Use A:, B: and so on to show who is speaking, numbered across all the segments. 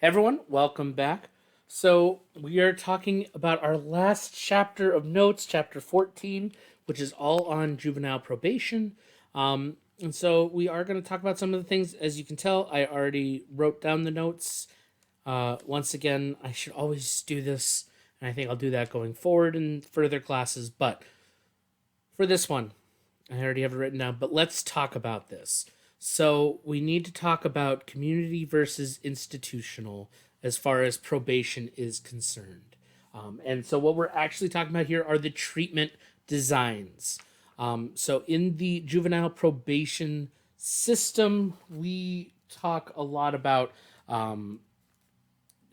A: Everyone, welcome back. So, we are talking about our last chapter of notes, chapter 14, which is all on juvenile probation. And so, we are going to talk about some of the things. As you can tell, I already wrote down the notes. Once again, I should always do this, and I think I'll do that going forward in further classes. But for this one, I already have it written down, but let's talk about this. So, we need to talk about community versus institutional as far as probation is concerned. And so, what we're actually talking about here are the treatment designs. So, in the juvenile probation system, we talk a lot about, and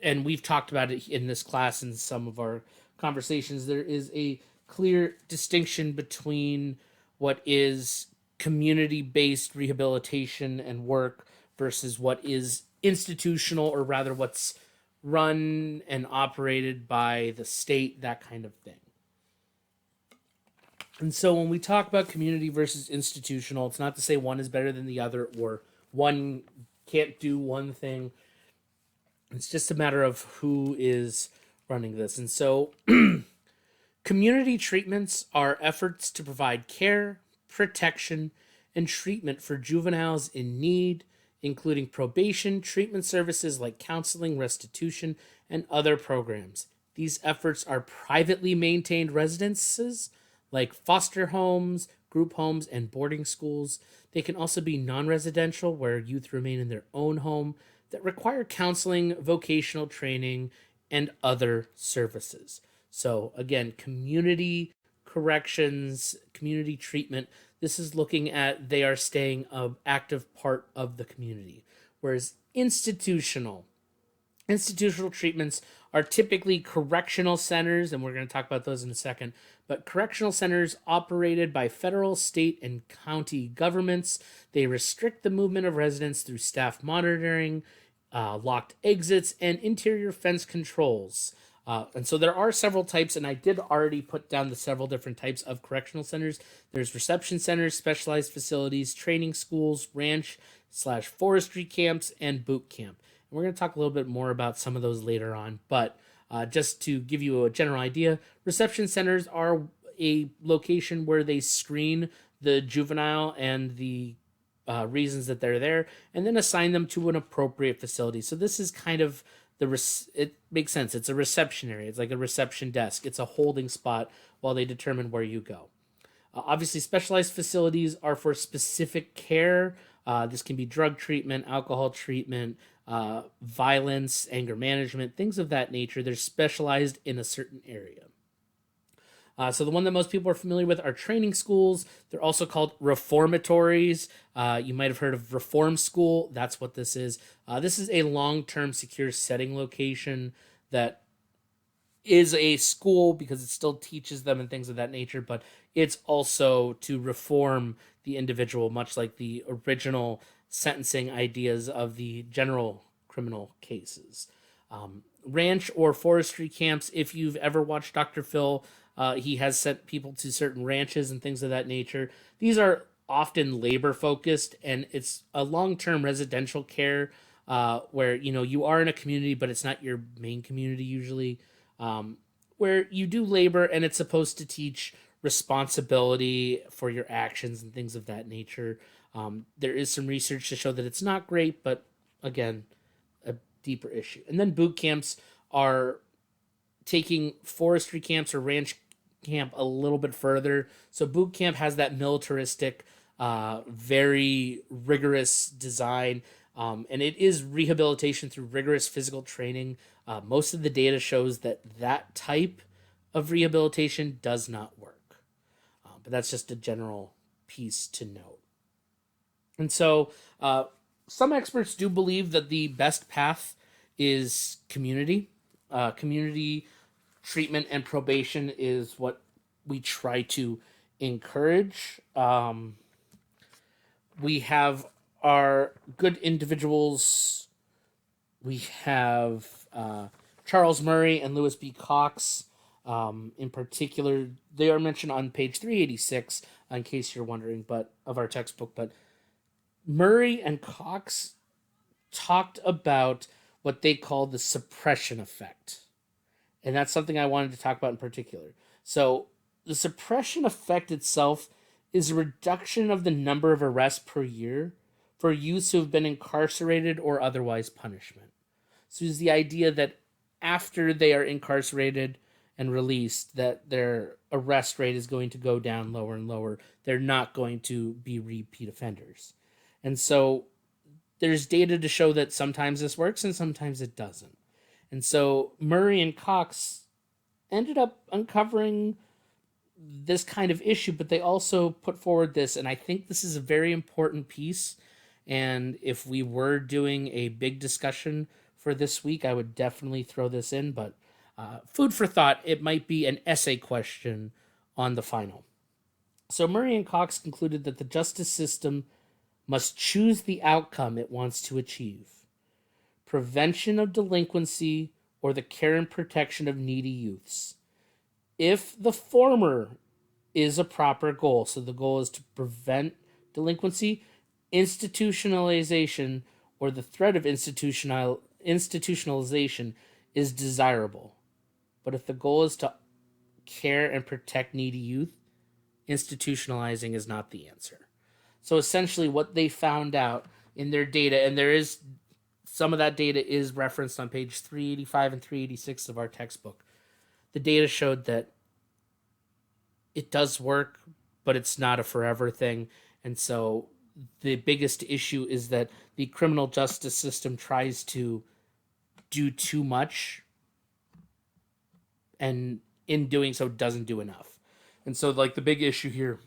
A: we've talked about it in this class in some of our conversations. There is a clear distinction between what is community based rehabilitation and work versus what is institutional, or rather what's run and operated by the state, that kind of thing. And so when we talk about community versus institutional, it's not to say one is better than the other or one can't do one thing. It's just a matter of who is running this. And so community treatments are efforts to provide care, protection, and treatment for juveniles in need, including probation, treatment services like counseling, restitution, and other programs. These efforts are privately maintained residences like foster homes, group homes, and boarding schools. They can also be non residential, where youth remain in their own home, that require counseling, vocational training, and other services. So, again, community corrections, community treatment. This is looking at they are staying an active part of the community. Whereas institutional treatments are typically correctional centers, and we're going to talk about those in a second. But correctional centers operated by federal, state, and county governments. They restrict the movement of residents through staff monitoring, locked exits, and interior fence controls. And so there are several types, and I did already put down the several different types of correctional centers. There's reception centers, specialized facilities, training schools, ranch/forestry camps, and boot camp. And we're going to talk a little bit more about some of those later on. But just to give you a general idea, reception centers are a location where they screen the juvenile and the reasons that they're there, and then assign them to an appropriate facility. So this is kind of it makes sense. It's a reception area. It's like a reception desk. It's a holding spot while they determine where you go. Obviously, specialized facilities are for specific care. This can be drug treatment, alcohol treatment, violence, anger management, things of that nature. They're specialized in a certain area. So the one that most people are familiar with are training schools. They're also called reformatories. You might have heard of reform school. That's what this is. This is a long-term secure setting location that is a school because it still teaches them and things of that nature, but it's also to reform the individual, much like the original sentencing ideas of the general criminal cases. Ranch or forestry camps, if you've ever watched Dr. Phil, he has sent people to certain ranches and things of that nature. These are often labor focused, and it's a long term residential care where you are in a community, but it's not your main community usually. Where you do labor, and it's supposed to teach responsibility for your actions and things of that nature. There is some research to show that it's not great, but again, a deeper issue. And then boot camps are taking forestry camps or ranch camp a little bit further. So boot camp has that militaristic, very rigorous design, and it is rehabilitation through rigorous physical training. Most of the data shows that that type of rehabilitation does not work, but that's just a general piece to note. And so, some experts do believe that the best path is community. Community treatment and probation is what we try to encourage. We have our good individuals. We have Charles Murray and Lewis B. Cox. In particular, they are mentioned on page 386, in case you're wondering, but of our textbook. But Murray and Cox talked about what they call the suppression effect. And that's something I wanted to talk about in particular. So, the suppression effect itself is a reduction of the number of arrests per year for youths who have been incarcerated or otherwise punishment. So, it's the idea that after they are incarcerated and released, that their arrest rate is going to go down lower and lower. They're not going to be repeat offenders. And so, there's data to show that sometimes this works and sometimes it doesn't. And so Murray and Cox ended up uncovering this kind of issue, but they also put forward this, and I think this is a very important piece. And if we were doing a big discussion for this week, I would definitely throw this in. But food for thought, it might be an essay question on the final. So Murray and Cox concluded that the justice system must choose the outcome it wants to achieve: prevention of delinquency or the care and protection of needy youths. If the former is a proper goal, so the goal is to prevent delinquency, institutionalization or the threat of institutionalization is desirable. But if the goal is to care and protect needy youth, institutionalizing is not the answer. So essentially what they found out in their data, and there is some of that data is referenced on page 385 and 386 of our textbook. The data showed that it does work, but it's not a forever thing. And so the biggest issue is that the criminal justice system tries to do too much, and in doing so doesn't do enough. And so like the big issue here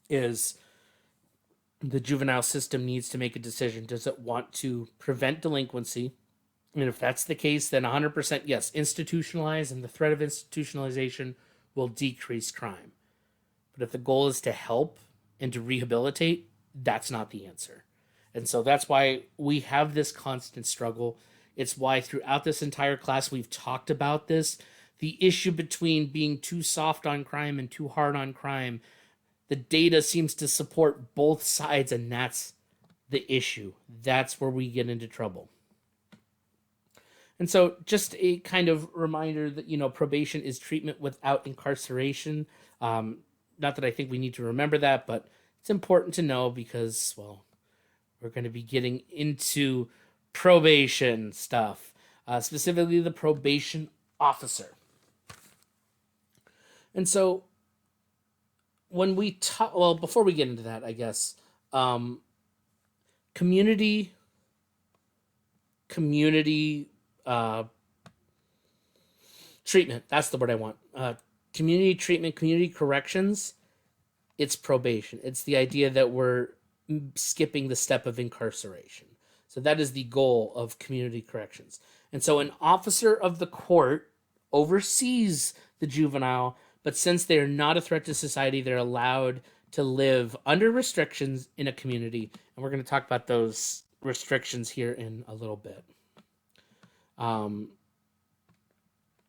A: is the juvenile system needs to make a decision. Does it want to prevent delinquency? And if that's the case, then 100% yes, institutionalize, and the threat of institutionalization will decrease crime. But if the goal is to help and to rehabilitate, that's not the answer. And so that's why we have this constant struggle. It's why throughout this entire class we've talked about this. The issue between being too soft on crime and too hard on crime, the data seems to support both sides, and that's the issue. That's where we get into trouble. And so just a kind of reminder that, probation is treatment without incarceration. Not that I think we need to remember that, but it's important to know because, well, we're going to be getting into probation stuff, specifically the probation officer. And so when we talk, well, before we get into that, I guess, community treatment, that's the word I want. Community treatment, community corrections, it's probation. It's the idea that we're skipping the step of incarceration. So that is the goal of community corrections. And so an officer of the court oversees the juvenile, but since they are not a threat to society, they're allowed to live under restrictions in a community. And we're going to talk about those restrictions here in a little bit.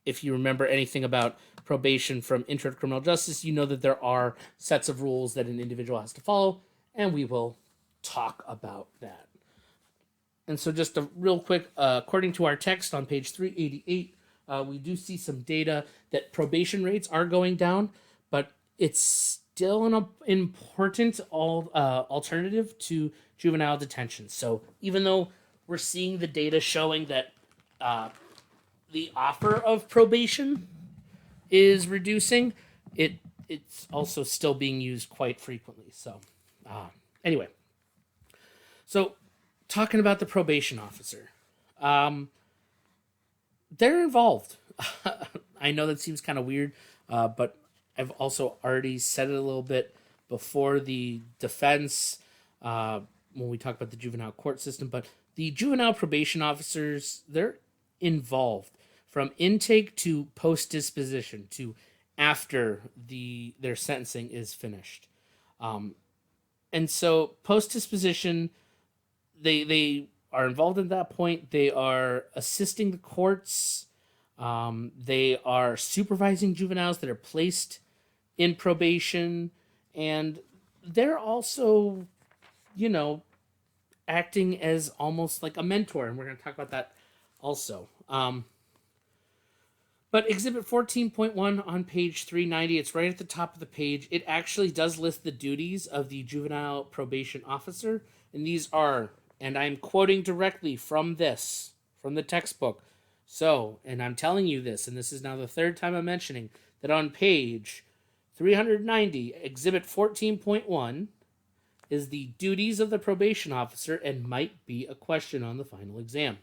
A: If you remember anything about probation from Intro to Criminal Justice, you know that there are sets of rules that an individual has to follow, and we will talk about that. And so just a real quick, according to our text on page 388, we do see some data that probation rates are going down, but it's still an important alternative to juvenile detention. So even though we're seeing the data showing that the offer of probation is reducing, it's also still being used quite frequently. So anyway, so talking about the probation officer, they're involved. I know that seems kind of weird, but I've also already said it a little bit before. The defense, when we talk about the juvenile court system, but the juvenile probation officers, they're involved from intake to post-disposition to after their sentencing is finished. And so post-disposition, they are involved at that point. They are assisting the courts. They are supervising juveniles that are placed in probation. And they're also, acting as almost like a mentor. And we're going to talk about that also. But Exhibit 14.1 on page 390, it's right at the top of the page. It actually does list the duties of the juvenile probation officer. And these are, and I'm quoting directly from from the textbook. So, and I'm telling you this, and this is now the third time I'm mentioning that on page 390, Exhibit 14.1 is the duties of the probation officer and might be a question on the final exam.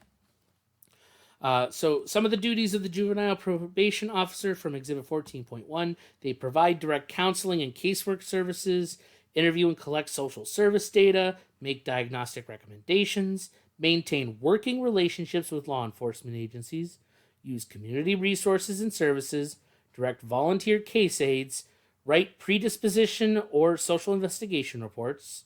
A: So some of the duties of the juvenile probation officer from Exhibit 14.1, they provide direct counseling and casework services, interview and collect social service data, make diagnostic recommendations, maintain working relationships with law enforcement agencies, use community resources and services, direct volunteer case aids, write predisposition or social investigation reports,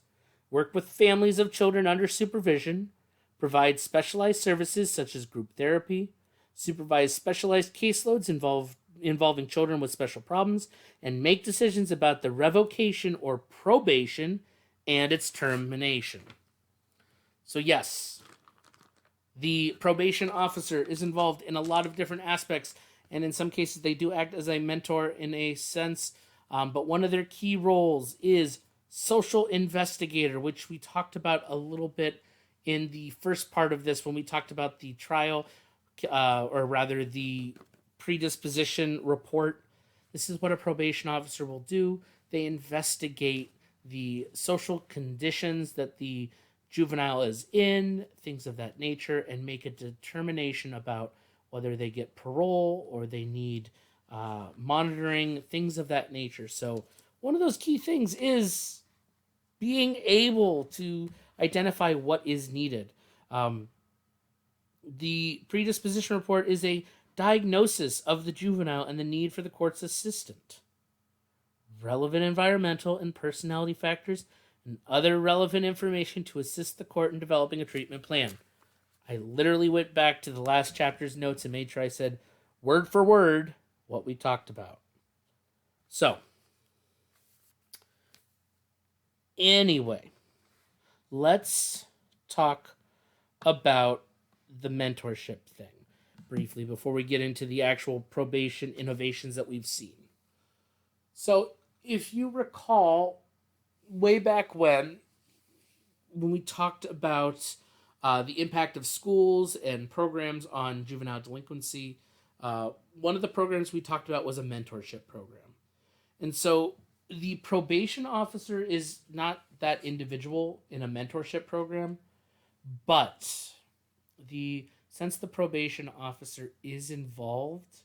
A: work with families of children under supervision, provide specialized services such as group therapy, supervise specialized caseloads involving children with special problems, and make decisions about the revocation or probation and its termination. So yes, the probation officer is involved in a lot of different aspects, and in some cases they do act as a mentor in a sense, but one of their key roles is social investigator, which we talked about a little bit in the first part of this when we talked about the trial, or rather the predisposition report. This is what a probation officer will do. They investigate the social conditions that the juvenile is in, things of that nature, and make a determination about whether they get parole or they need monitoring, things of that nature. So one of those key things is being able to identify what is needed. The predisposition report is a diagnosis of the juvenile and the need for the court's assistance. Relevant environmental and personality factors and other relevant information to assist the court in developing a treatment plan. I literally went back to the last chapter's notes and made sure I said word for word what we talked about. So, anyway, let's talk about the mentorship thing briefly before we get into the actual probation innovations that we've seen. So, if you recall, way back when we talked about the impact of schools and programs on juvenile delinquency, one of the programs we talked about was a mentorship program. And so the probation officer is not that individual in a mentorship program, but since the probation officer is involved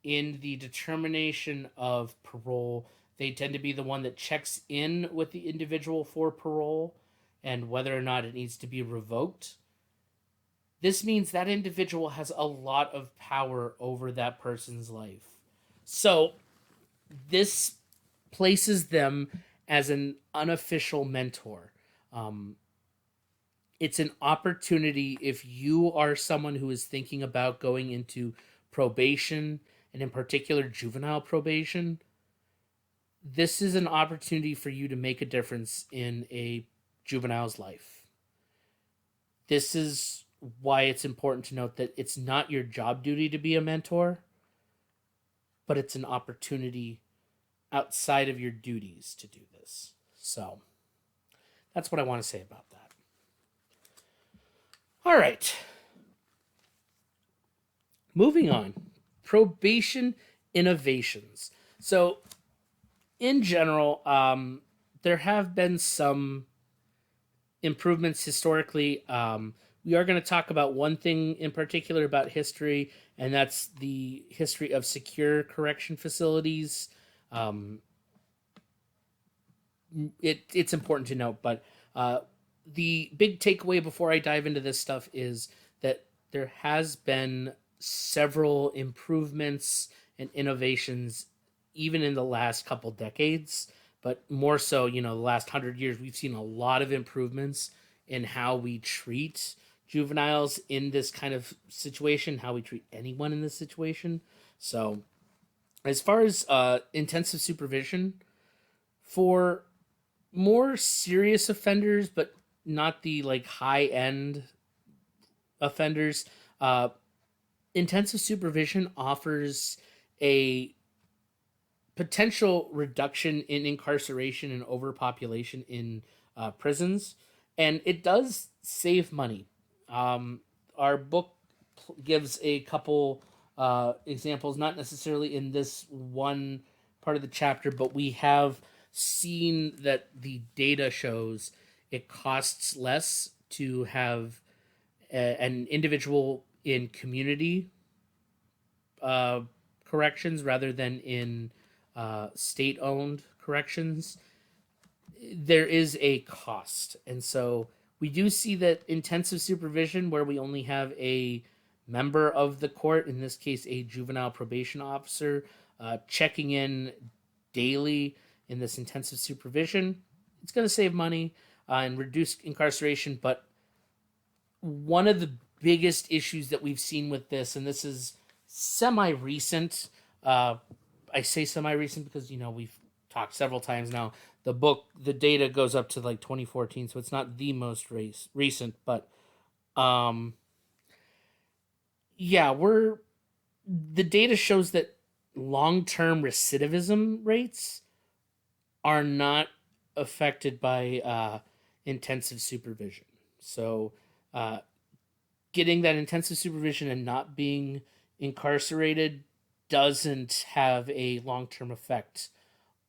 A: in the determination of parole, they tend to be the one that checks in with the individual for parole and whether or not it needs to be revoked. This means that individual has a lot of power over that person's life. So this places them as an unofficial mentor. It's an opportunity if you are someone who is thinking about going into probation, and in particular juvenile probation. This is an opportunity for you to make a difference in a juvenile's life. This is why it's important to note that it's not your job duty to be a mentor, but it's an opportunity outside of your duties to do this. So that's what I want to say about that. All right. Moving on. Probation innovations. So in general, there have been some improvements historically. We are going to talk about one thing in particular about history, and that's the history of secure correction facilities. It's important to note, but the big takeaway before I dive into this stuff is that there has been several improvements and innovations even in the last couple decades, but more so, the last 100 years, we've seen a lot of improvements in how we treat juveniles in this kind of situation, how we treat anyone in this situation. So as far as intensive supervision, for more serious offenders, but not the high-end offenders, Uh, Intensive supervision offers a potential reduction in incarceration and overpopulation in prisons, and it does save money. Our book gives a couple examples, not necessarily in this one part of the chapter, but we have seen that the data shows it costs less to have an individual in community uh, corrections rather than in state owned corrections. There is a cost. And so we do see that intensive supervision, where we only have a member of the court, in this case, a juvenile probation officer, checking in daily in this intensive supervision, it's going to save money and reduce incarceration. But one of the biggest issues that we've seen with this, and this is semi recent, I say semi recent because, we've talked several times now. The data goes up to like 2014, so it's not the most recent, but um, yeah, the data shows that long term recidivism rates are not affected by intensive supervision. So, uh, getting that intensive supervision and not being incarcerated doesn't have a long term effect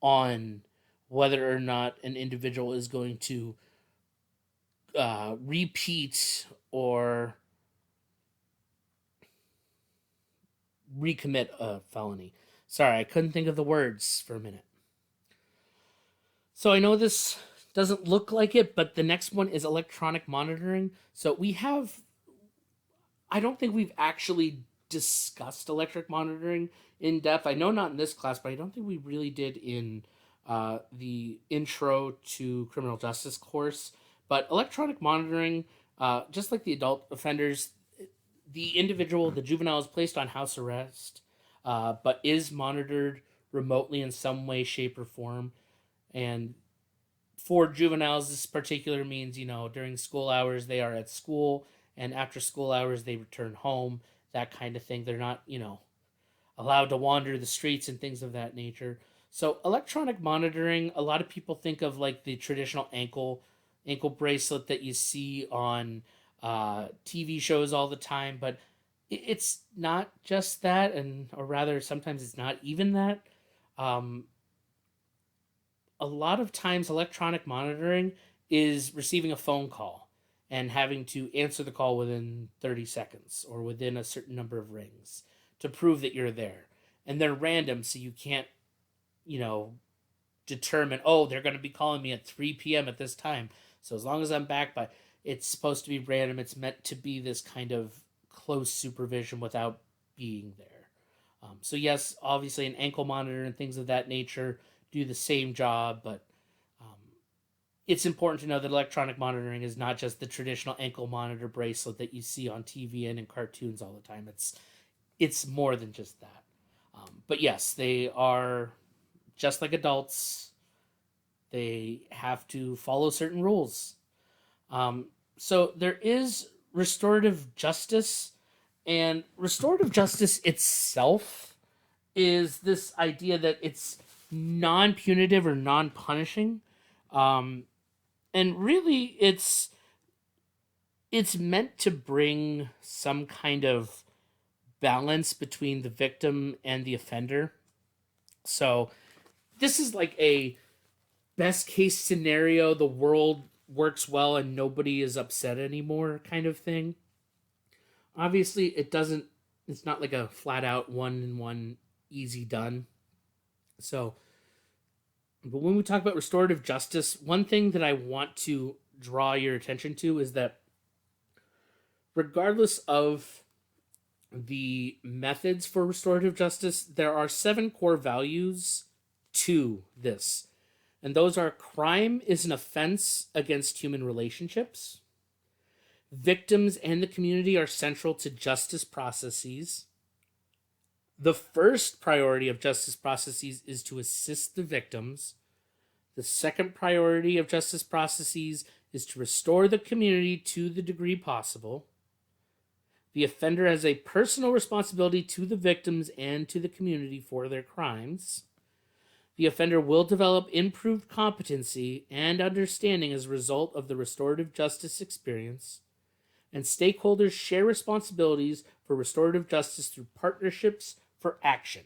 A: on whether or not an individual is going to repeat or recommit a felony. Sorry, I couldn't think of the words for a minute. So I know this doesn't look like it, but the next one is electronic monitoring. So I don't think we've actually discussed electric monitoring in depth. I know not in this class, but I don't think we really did in the intro to criminal justice course. But electronic monitoring, just like the adult offenders, the juvenile, is placed on house arrest, but is monitored remotely in some way, shape, or form. And for juveniles, this particular means, during school hours, they are at school, and after school hours, they return home, that kind of thing. They're not, allowed to wander the streets and things of that nature. So electronic monitoring, a lot of people think of like the traditional ankle bracelet that you see on TV shows all the time, but it's not just that, and or rather, sometimes it's not even that. Um, a lot of times, electronic monitoring is receiving a phone call and having to answer the call within 30 seconds or within a certain number of rings to prove that you're there. And they're random, so you can't, you know, determine, oh, they're going to be calling me at 3 p.m. at this time. So as long as I'm back by, it's supposed to be random. It's meant to be this kind of close supervision without being there. So yes, obviously an ankle monitor and things of that nature do the same job, but um, it's important to know that electronic monitoring is not just the traditional ankle monitor bracelet that you see on TV and in cartoons all the time. It's more than just that. But yes, they are just like adults. They have to follow certain rules. So there is restorative justice, and restorative justice itself is this idea that it's non-punitive or non-punishing, um, and really it's meant to bring some kind of balance between the victim and the offender. So this is like a best case scenario, the world works well and nobody is upset anymore kind of thing. Obviously, it's not like a flat out one and one easy done. So, but when we talk about restorative justice, one thing that I want to draw your attention to is that regardless of the methods for restorative justice, there are 7 core values to this. And those are: crime is an offense against human relationships. Victims and the community are central to justice processes. The first priority of justice processes is to assist the victims. The second priority of justice processes is to restore the community to the degree possible. The offender has a personal responsibility to the victims and to the community for their crimes. The offender will develop improved competency and understanding as a result of the restorative justice experience. And stakeholders share responsibilities for restorative justice through partnerships for action.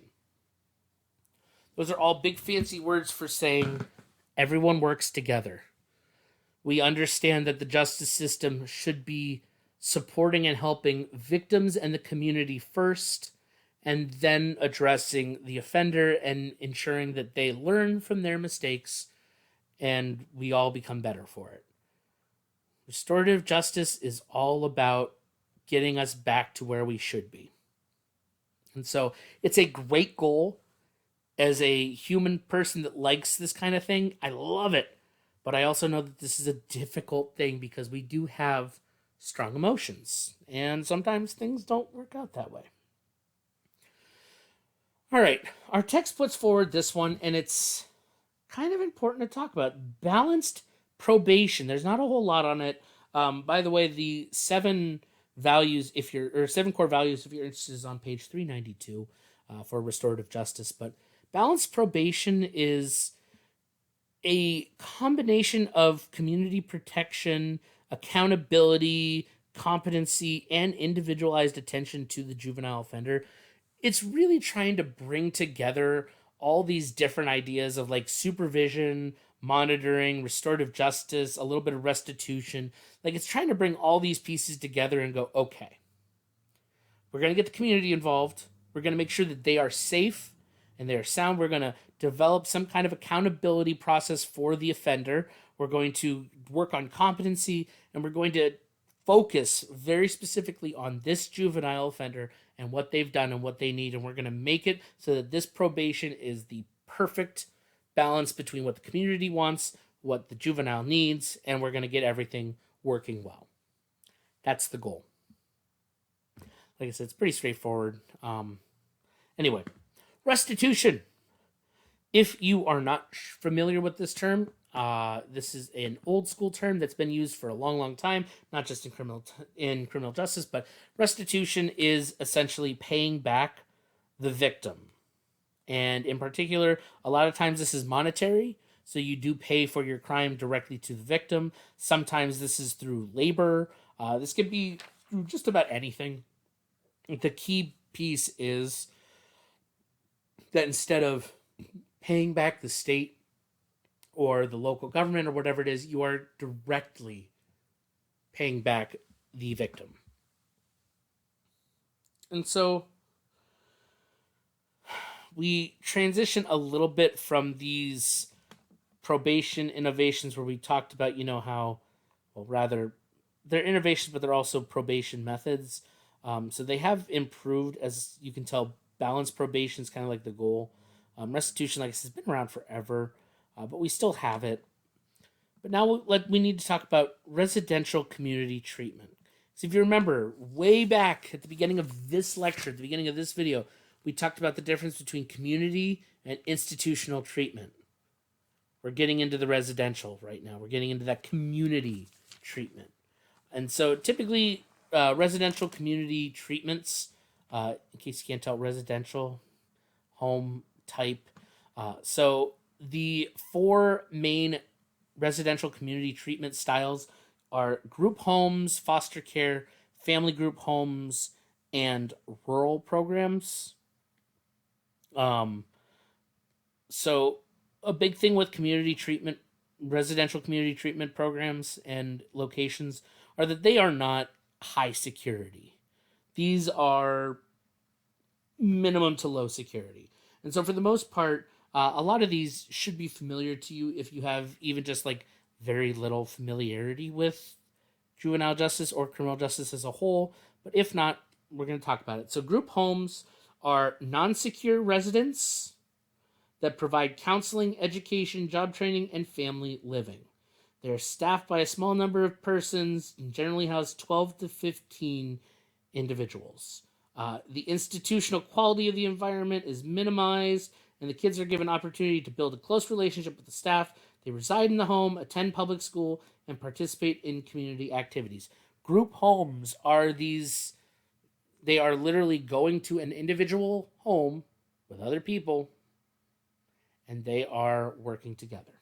A: Those are all big fancy words for saying everyone works together. We understand that the justice system should be supporting and helping victims and the community first, and then addressing the offender and ensuring that they learn from their mistakes and we all become better for it. Restorative justice is all about getting us back to where we should be. And so it's a great goal. As a human person that likes this kind of thing, I love it. But I also know that this is a difficult thing because we do have strong emotions. And sometimes things don't work out that way. All right, our text puts forward this one, and it's kind of important to talk about. Balanced probation. There's not a whole lot on it. By the way, the 7 values, if you're, or 7 core values, if you're interested, is on page 392 for restorative justice. But balanced probation is a combination of community protection, accountability, competency, and individualized attention to the juvenile offender. It's really trying to bring together all these different ideas of like supervision, monitoring, restorative justice, a little bit of restitution. Like it's trying to bring all these pieces together and go, okay, we're going to get the community involved. We're going to make sure that they are safe and they are sound. We're going to develop some kind of accountability process for the offender. We're going to work on competency, and we're going to focus very specifically on this juvenile offender and what they've done and what they need. And we're going to make it so that this probation is the perfect balance between what the community wants, what the juvenile needs, and we're going to get everything working well. That's the goal. Like I said, it's pretty straightforward. Anyway, restitution. If you are not familiar with this term, this is an old school term that's been used for a long, long time, not just in criminal justice, but restitution is essentially paying back the victim. And in particular, a lot of times this is monetary, so you do pay for your crime directly to the victim. Sometimes this is through labor. This could be through just about anything. The key piece is that instead of paying back the state or the local government or whatever it is, you are directly paying back the victim. And so we transition a little bit from these probation innovations where we talked about, how, well, rather, they're innovations, but they're also probation methods. So they have improved, as you can tell. Balanced probation is kind of like the goal. Restitution, like I said, has been around forever, but we still have it. But now we need to talk about residential community treatment. So if you remember, way back at the beginning of this lecture, at the beginning of this video, we talked about the difference between community and institutional treatment. We're getting into the residential right now. We're getting into that community treatment. And so typically, residential community treatments, in case you can't tell, residential, home type. So the 4 main residential community treatment styles are group homes, foster care, family group homes, and rural programs. So a big thing with community treatment, residential community treatment programs and locations are that they are not high security. These are minimum to low security. And so for the most part, a lot of these should be familiar to you if you have even just like very little familiarity with juvenile justice or criminal justice as a whole. But if not, we're going to talk about it. So group homes are non-secure residents that provide counseling, education, job training, and family living. They're staffed by a small number of persons and generally house 12 to 15 individuals. The institutional quality of the environment is minimized, and the kids are given opportunity to build a close relationship with the staff. They reside in the home, attend public school, and participate in community activities. Group homes are these They are literally going to an individual home with other people, and they are working together.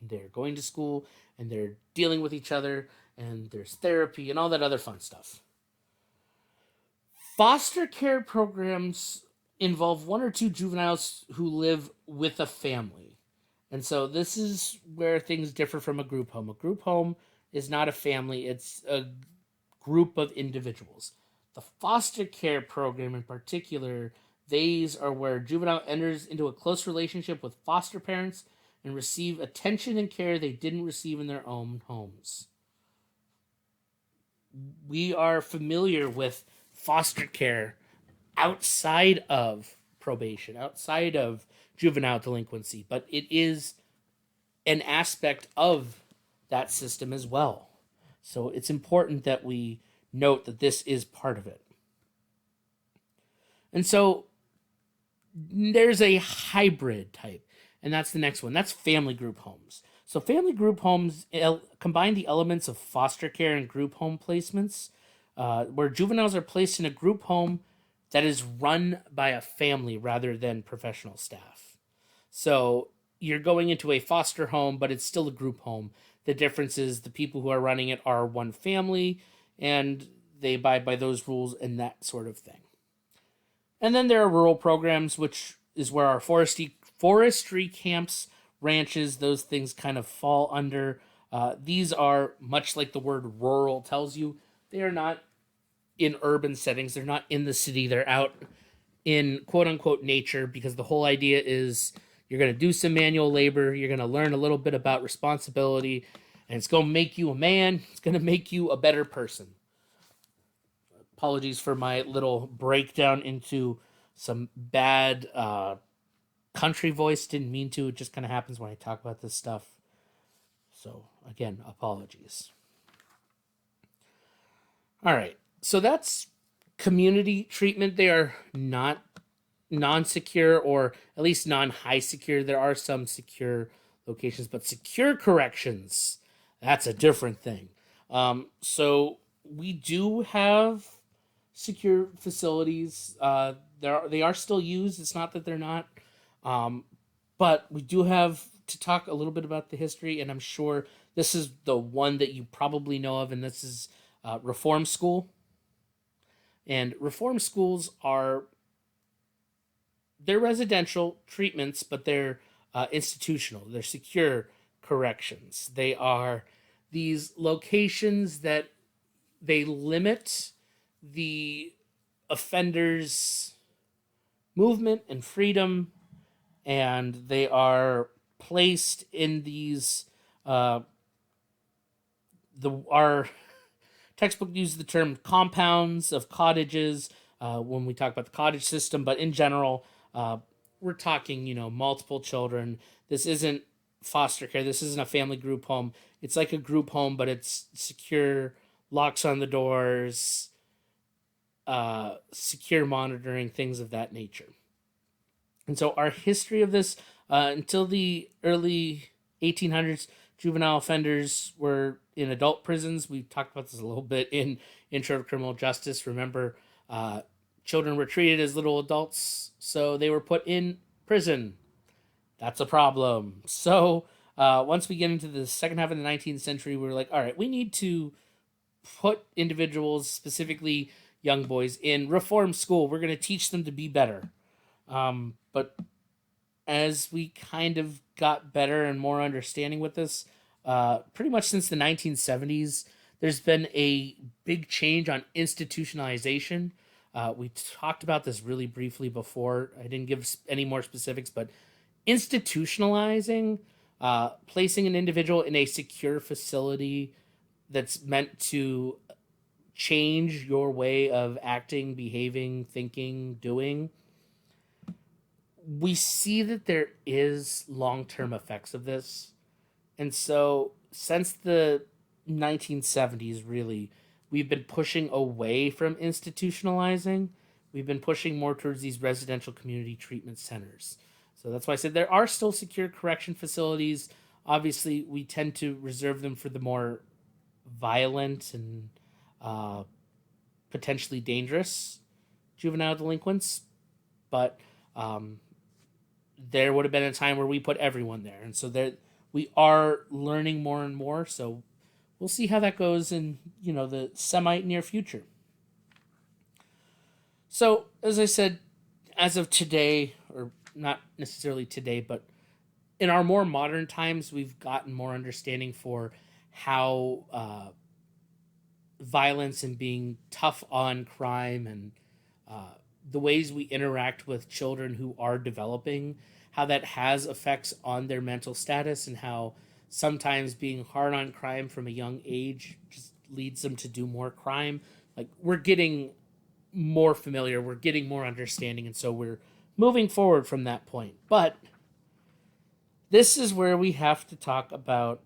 A: They're going to school, and they're dealing with each other, and there's therapy and all that other fun stuff. Foster care programs involve one or two juveniles who live with a family. And so this is where things differ from a group home. A group home is not a family, it's a group of individuals. The foster care program in particular, these are where juvenile enters into a close relationship with foster parents and receive attention and care they didn't receive in their own homes. We are familiar with foster care outside of probation, outside of juvenile delinquency, but it is an aspect of that system as well. So it's important that we note that this is part of it. And so there's a hybrid type, and that's the next one. That's family group homes. So family group homes combine the elements of foster care and group home placements, where juveniles are placed in a group home that is run by a family rather than professional staff. So you're going into a foster home, but it's still a group home. The difference is the people who are running it are one family, and they abide by those rules and that sort of thing. And then there are rural programs, which is where our forestry camps, ranches, those things kind of fall under. These are, much like the word rural tells you, they are not in urban settings. They're not in the city. They're out in quote-unquote nature, because the whole idea is you're going to do some manual labor, you're going to learn a little bit about responsibility, and it's going to make you a man. It's going to make you a better person. Apologies for my little breakdown into some bad country voice. Didn't mean to. It just kind of happens when I talk about this stuff. So, again, apologies. All right. So that's community treatment. They are not non-secure, or at least non-high secure. There are some secure locations, but secure corrections, that's a different thing. So we do have secure facilities. They are still used. It's not that they're not. But we do have to talk a little bit about the history, and I'm sure this is the one that you probably know of, and this is Reform School. And reform schools they're residential treatments, but they're institutional. They're secure corrections. They are these locations that they limit the offender's movement and freedom, and they are placed in these our textbook uses the term compounds of cottages when we talk about the cottage system, but in general, we're talking, multiple children. This isn't foster care. This isn't a family group home. It's like a group home, but it's secure, locks on the doors, secure monitoring, things of that nature. And so our history of this, until the early 1800s, juvenile offenders were in adult prisons. We talked about this a little bit in Intro to Criminal Justice. Remember, children were treated as little adults, so they were put in prison. That's a problem. So once we get into the second half of the 19th century, we were like, all right, we need to put individuals, specifically young boys, in reform school. We're going to teach them to be better. But as we kind of got better and more understanding with this, pretty much since the 1970s, there's been a big change on institutionalization. We talked about this really briefly before. I didn't give any more specifics, but institutionalizing, placing an individual in a secure facility that's meant to change your way of acting, behaving, thinking, doing. We see that there is long-term effects of this. And so since the 1970s, really, we've been pushing away from institutionalizing. We've been pushing more towards these residential community treatment centers. So that's why I said there are still secure correction facilities. Obviously, we tend to reserve them for the more violent and potentially dangerous juvenile delinquents, but there would have been a time where we put everyone there, and so there we are learning more and more. So we'll see how that goes in the semi near future. So as I said, as of today, or not necessarily today, but in our more modern times, we've gotten more understanding for how violence and being tough on crime and the ways we interact with children who are developing, how that has effects on their mental status, and how sometimes being hard on crime from a young age just leads them to do more crime. Like, we're getting more familiar, we're getting more understanding, and so we're moving forward from that point. But this is where we have to talk about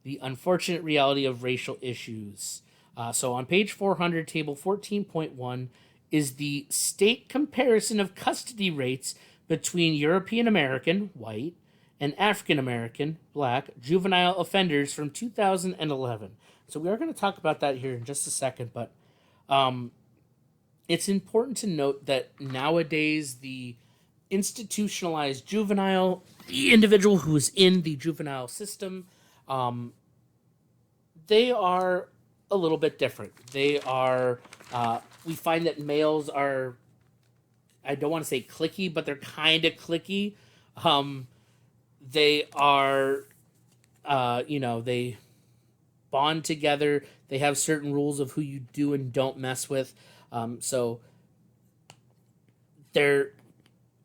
A: the unfortunate reality of racial issues. So on page 400, table 14.1 is the state comparison of custody rates between European American, white, and African American, black, juvenile offenders from 2011. So we are going to talk about that here in just a second, but it's important to note that nowadays the institutionalized juvenile, the individual who is in the juvenile system, they are a little bit different. They are, we find that males are, I don't want to say cliquey, but they're kind of cliquey. They are, they bond together. They have certain rules of who you do and don't mess with. So they're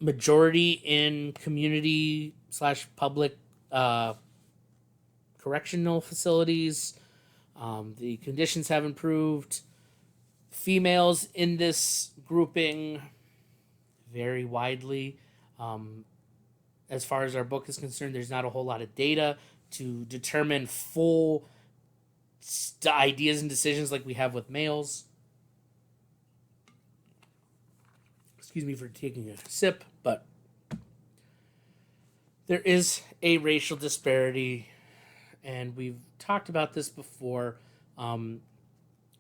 A: majority in community / public correctional facilities. The conditions have improved. Females in this grouping vary widely. As far as our book is concerned, there's not a whole lot of data to determine full ideas and decisions like we have with males. Excuse me for taking a sip, but there is a racial disparity, and we've talked about this before.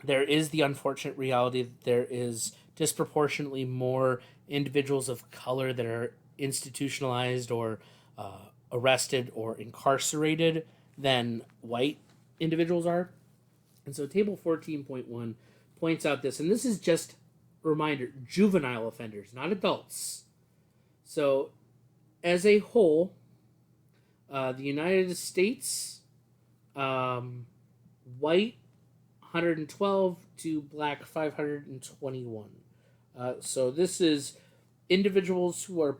A: There is the unfortunate reality that there is disproportionately more individuals of color that are institutionalized or arrested or incarcerated than white individuals are. And so table 14.1 points out this, and this is just a reminder, juvenile offenders, not adults. So as a whole, the United States, white 112 to black 521. So this is individuals who are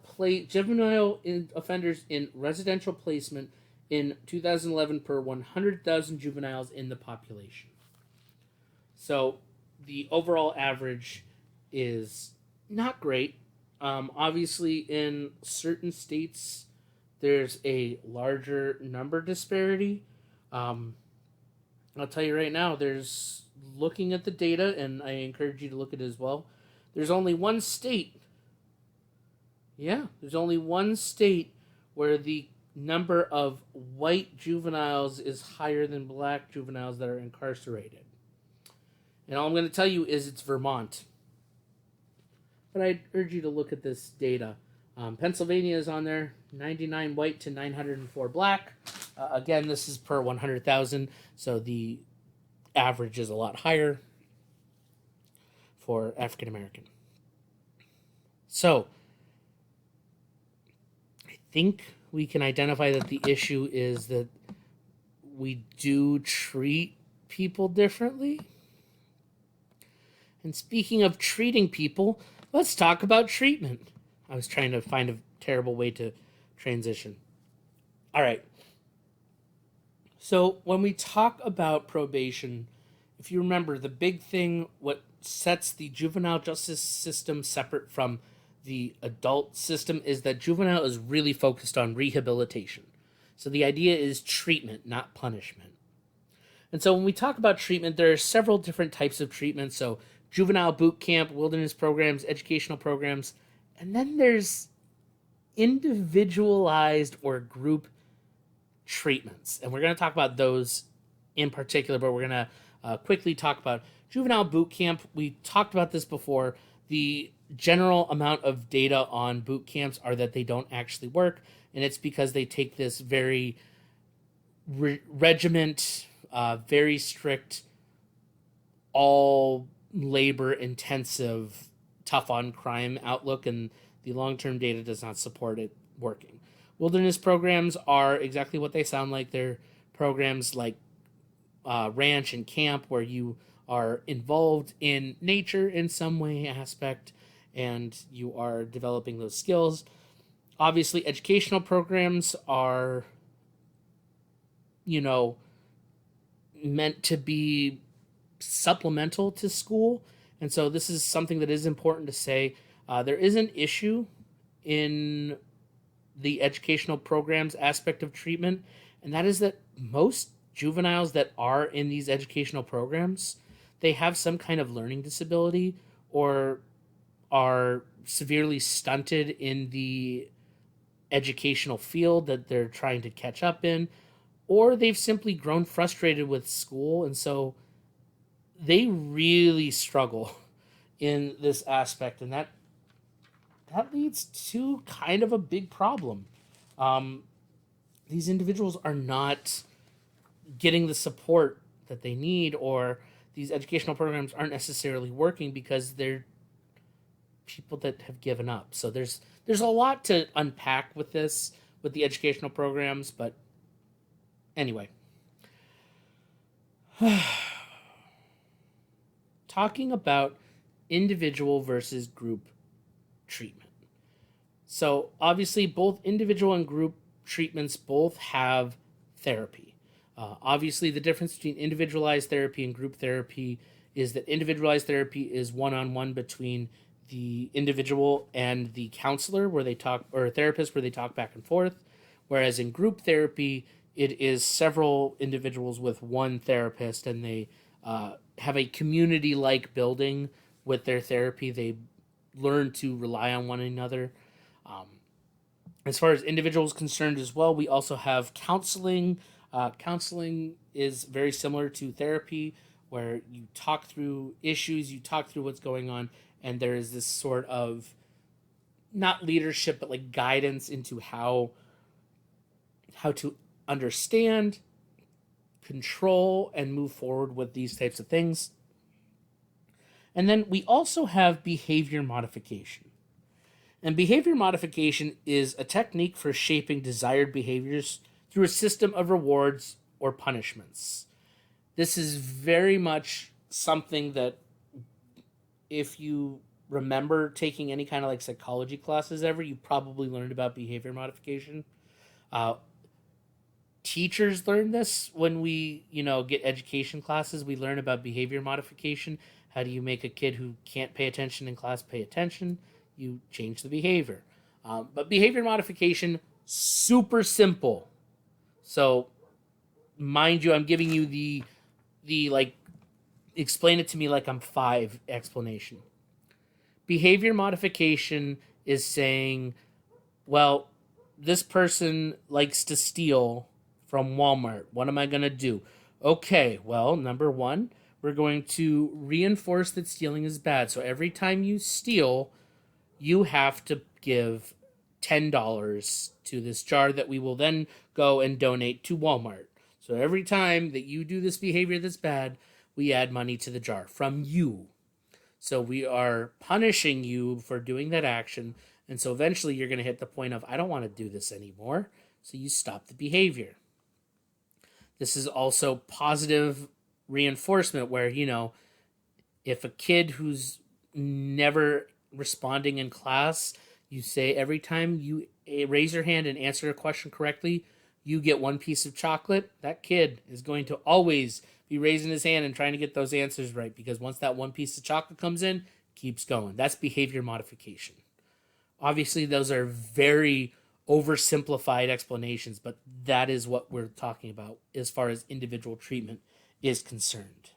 A: juvenile offenders in residential placement in 2011 per 100,000 juveniles in the population. So the overall average is not great. Obviously, in certain states, there's a larger number disparity. I'll tell you right now, there's, looking at the data, and I encourage you to look at it as well, there's only one state. Yeah, there's only one state where the number of white juveniles is higher than black juveniles that are incarcerated. And all I'm going to tell you is it's Vermont. But I'd urge you to look at this data. Pennsylvania is on there, 99 white to 904 black. Again, this is per 100,000, so the average is a lot higher for African American. So, I think we can identify that the issue is that we do treat people differently. And speaking of treating people, let's talk about treatment. I was trying to find a terrible way to transition. All right. So when we talk about probation, if you remember, the big thing, what sets the juvenile justice system separate from the adult system, is that juvenile is really focused on rehabilitation. So the idea is treatment, not punishment. And so when we talk about treatment, there are several different types of treatment. So juvenile boot camp, wilderness programs, educational programs, and then there's individualized or group treatments. And we're going to talk about those in particular, but we're going to quickly talk about juvenile boot camp, we talked about this before. The general amount of data on boot camps are that they don't actually work, and it's because they take this very regiment, very strict, all labor intensive, tough on crime outlook, and the long term data does not support it working. Wilderness programs are exactly what they sound like. They're programs like ranch and camp where you are involved in nature in some way aspect and you are developing those skills. Obviously, educational programs are, you know, meant to be supplemental to school. And so this is something that is important to say. There is an issue in the educational programs aspect of treatment, and that is that most juveniles that are in these educational programs, they have some kind of learning disability or are severely stunted in the educational field that they're trying to catch up in, or they've simply grown frustrated with school, and so they really struggle in this aspect, and that leads to kind of a big problem. These individuals are not getting the support that they need, or these educational programs aren't necessarily working because they're people that have given up. So there's a lot to unpack with this, with the educational programs, but anyway. Talking about individual versus group treatment. So obviously both individual and group treatments both have therapy. Obviously the difference between individualized therapy and group therapy is that individualized therapy is one-on-one between the individual and the counselor where they talk, or a therapist where they talk back and forth, whereas in group therapy it is several individuals with one therapist, and they have a community-like building with their therapy. They learn to rely on one another. As far as individuals concerned as well, we also have counseling. Counseling is very similar to therapy, where you talk through issues, you talk through what's going on, and there is this sort of not leadership, but like guidance into how to understand, control, and move forward with these types of things. And then we also have behavior modification. And behavior modification is a technique for shaping desired behaviors through a system of rewards or punishments. This is very much something that, if you remember taking any kind of like psychology classes ever, you probably learned about behavior modification. Teachers learn this when we, get education classes. We learn about behavior modification. How do you make a kid who can't pay attention in class pay attention? You change the behavior. But behavior modification, super simple. So, mind you, I'm giving you the like, explain it to me like I'm 5 explanation. Behavior modification is saying, well, this person likes to steal from Walmart. What am I going to do? Okay, well, number 1, we're going to reinforce that stealing is bad. So every time you steal, you have to give $10 to this jar that we will then go and donate to Walmart. So every time that you do this behavior that's bad, we add money to the jar from you. So we are punishing you for doing that action. And so eventually you're going to hit the point of, I don't want to do this anymore. So you stop the behavior. This is also positive reinforcement where, if a kid who's never responding in class, you say every time you raise your hand and answer a question correctly, you get 1 piece of chocolate. That kid is going to always be raising his hand and trying to get those answers right, because once that 1 piece of chocolate comes in, keeps going. That's behavior modification. Obviously, those are very oversimplified explanations, but that is what we're talking about as far as individual treatment is concerned.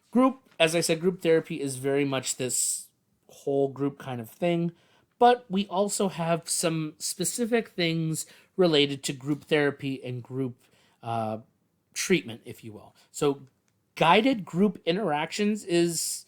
A: Group, as I said, group therapy is very much this whole group kind of thing, but we also have some specific things related to group therapy and group treatment, if you will. So guided group interactions is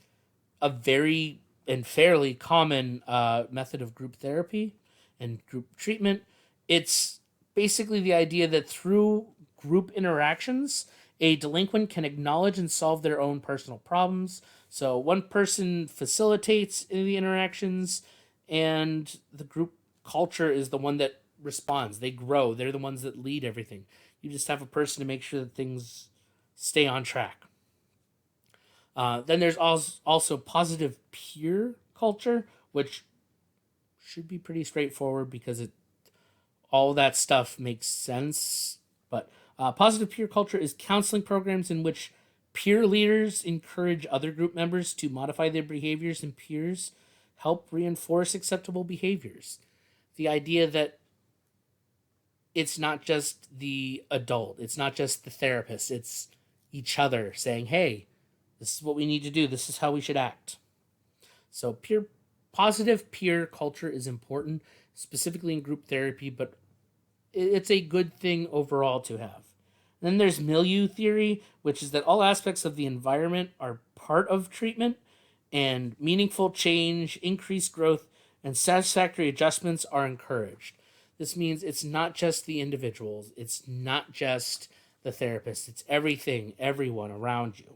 A: a very and fairly common method of group therapy and group treatment. It's basically the idea that through group interactions, a delinquent can acknowledge and solve their own personal problems. So one person facilitates the interactions, and the group culture is the one that responds. They grow. They're the ones that lead everything. You just have a person to make sure that things stay on track. Then there's also positive peer culture, which should be pretty straightforward because all that stuff makes sense. But positive peer culture is counseling programs in which peer leaders encourage other group members to modify their behaviors, and peers help reinforce acceptable behaviors. The idea that it's not just the adult, it's not just the therapist, it's each other saying, hey, this is what we need to do, this is how we should act. So positive peer culture is important, specifically in group therapy, but it's a good thing overall to have. Then there's milieu theory, which is that all aspects of the environment are part of treatment, and meaningful change, increased growth, and satisfactory adjustments are encouraged. This means it's not just the individuals, it's not just the therapist, it's everything, everyone around you.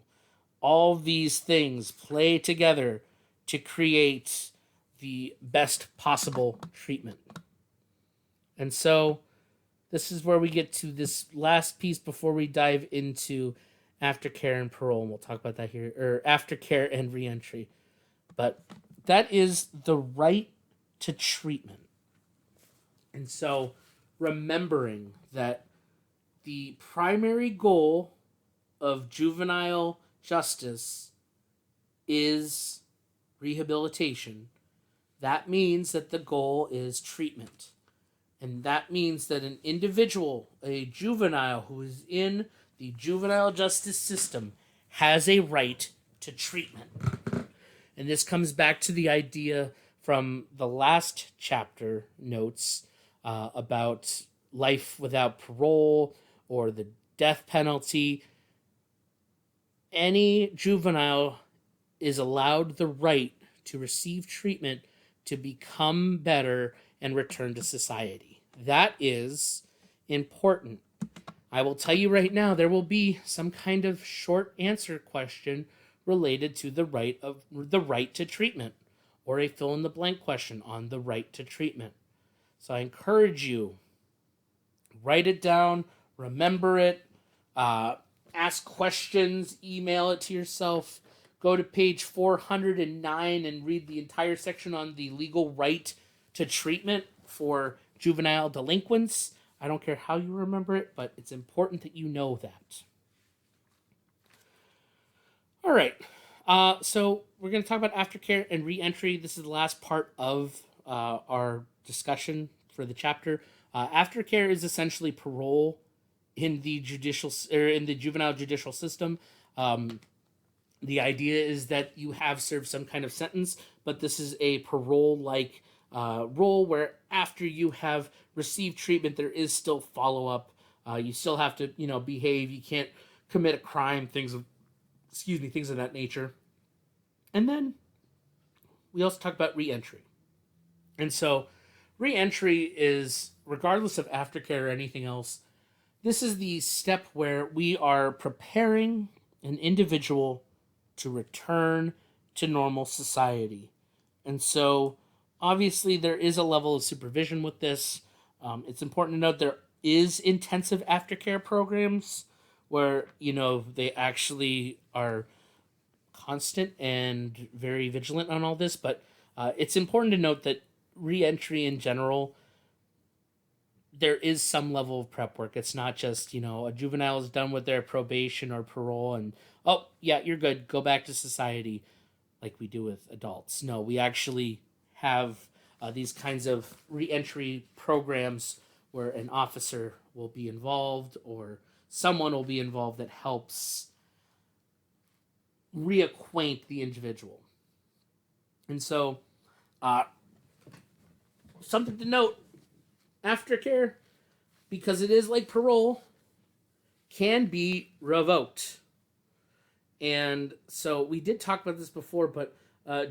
A: All these things play together to create the best possible treatment. And so this is where we get to this last piece before we dive into aftercare and parole, and we'll talk about that here, or aftercare and reentry. But that is the right to treatment. And so remembering that the primary goal of juvenile justice is rehabilitation, that means that the goal is treatment. And that means that an individual, a juvenile who is in the juvenile justice system, has a right to treatment. And this comes back to the idea from the last chapter notes about life without parole or the death penalty. Any juvenile is allowed the right to receive treatment to become better and return to society. That is important. I will tell you right now, there will be some kind of short answer question related to the right to treatment, or a fill in the blank question on the right to treatment. So I encourage you, write it down, remember it, ask questions, email it to yourself. Go to page 409 and read the entire section on the legal right to treatment for juvenile delinquents. I don't care how you remember it, but it's important that you know that. All right. So we're going to talk about aftercare and reentry. This is the last part of our discussion for the chapter. Aftercare is essentially parole in the juvenile judicial system. The idea is that you have served some kind of sentence, but this is a parole-like role where after you have received treatment, there is still follow-up. You still have to, behave. You can't commit a crime, things of that nature. And then we also talk about reentry. And so reentry is, regardless of aftercare or anything else, this is the step where we are preparing an individual to return to normal society. And so obviously there is a level of supervision with this. It's important to note there is intensive aftercare programs where, they actually are constant and very vigilant on all this. But it's important to note that reentry in general, there is some level of prep work. It's not just, a juvenile is done with their probation or parole and, oh, yeah, you're good, go back to society like we do with adults. No, we actually have these kinds of reentry programs where an officer will be involved or someone will be involved that helps reacquaint the individual. And so, something to note, aftercare, because it is like parole, can be revoked. And so we did talk about this before, but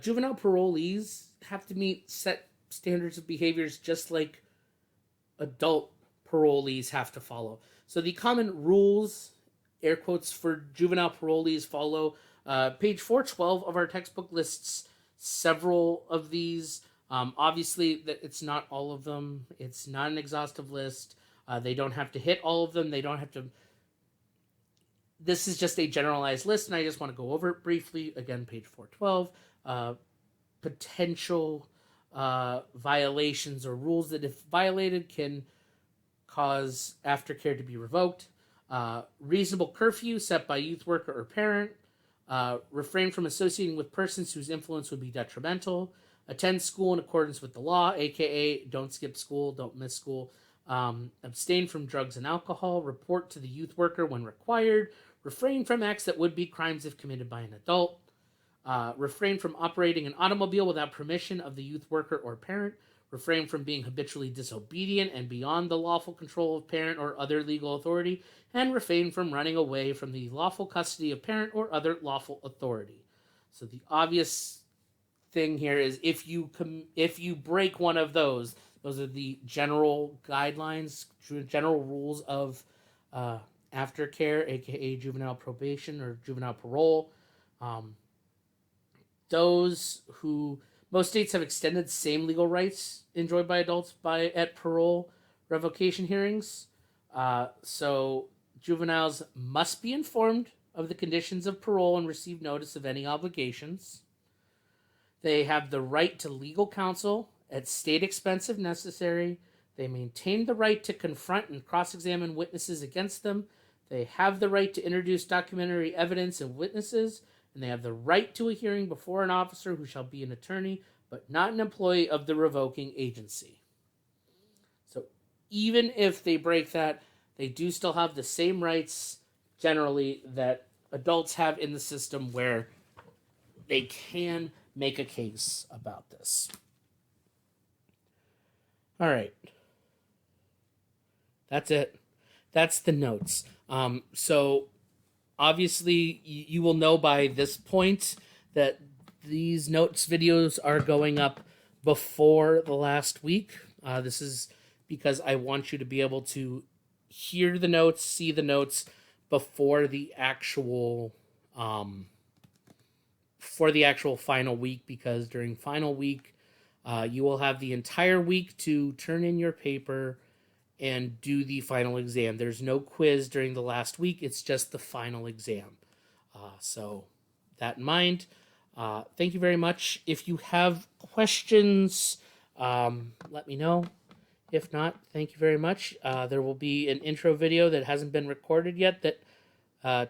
A: juvenile parolees have to meet set standards of behaviors just like adult parolees have to follow. So the common rules, air quotes, for juvenile parolees follow. Page 412 of our textbook lists several of these. Obviously, it's not all of them. It's not an exhaustive list. They don't have to hit all of them. They don't have to. This is just a generalized list, and I just want to go over it briefly. Again, page 412. Potential violations or rules that, if violated, can cause aftercare to be revoked. Reasonable curfew set by youth worker or parent. Refrain from associating with persons whose influence would be detrimental. Attend school in accordance with the law, aka don't skip school, don't miss school. Abstain from drugs and alcohol. Report to the youth worker when required. Refrain from acts that would be crimes if committed by an adult. Refrain from operating an automobile without permission of the youth worker or parent. Refrain from being habitually disobedient and beyond the lawful control of parent or other legal authority, and refrain from running away from the lawful custody of parent or other lawful authority. So the obvious thing here is if you break one of those are the general guidelines, general rules of aftercare, aka juvenile probation or juvenile parole. Those who Most states have extended same legal rights enjoyed by adults at parole revocation hearings. So juveniles must be informed of the conditions of parole and receive notice of any obligations. They have the right to legal counsel at state expense if necessary. They maintain the right to confront and cross-examine witnesses against them. They have the right to introduce documentary evidence and witnesses, and they have the right to a hearing before an officer who shall be an attorney, but not an employee of the revoking agency. So even if they break that, they do still have the same rights generally that adults have in the system, where they can make a case about this. All right. That's it. That's the notes. So obviously you will know by this point that these notes videos are going up before the last week. This is because I want you to be able to hear the notes, see the notes before the actual final week, because during final week you will have the entire week to turn in your paper and do the final exam. There's no quiz during the last week. It's just the final exam. So that in mind, thank you very much. If you have questions, let me know. If not, thank you very much. There will be an intro video that hasn't been recorded yet that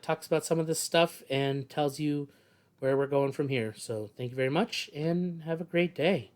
A: talks about some of this stuff and tells you where we're going from here. So thank you very much and have a great day.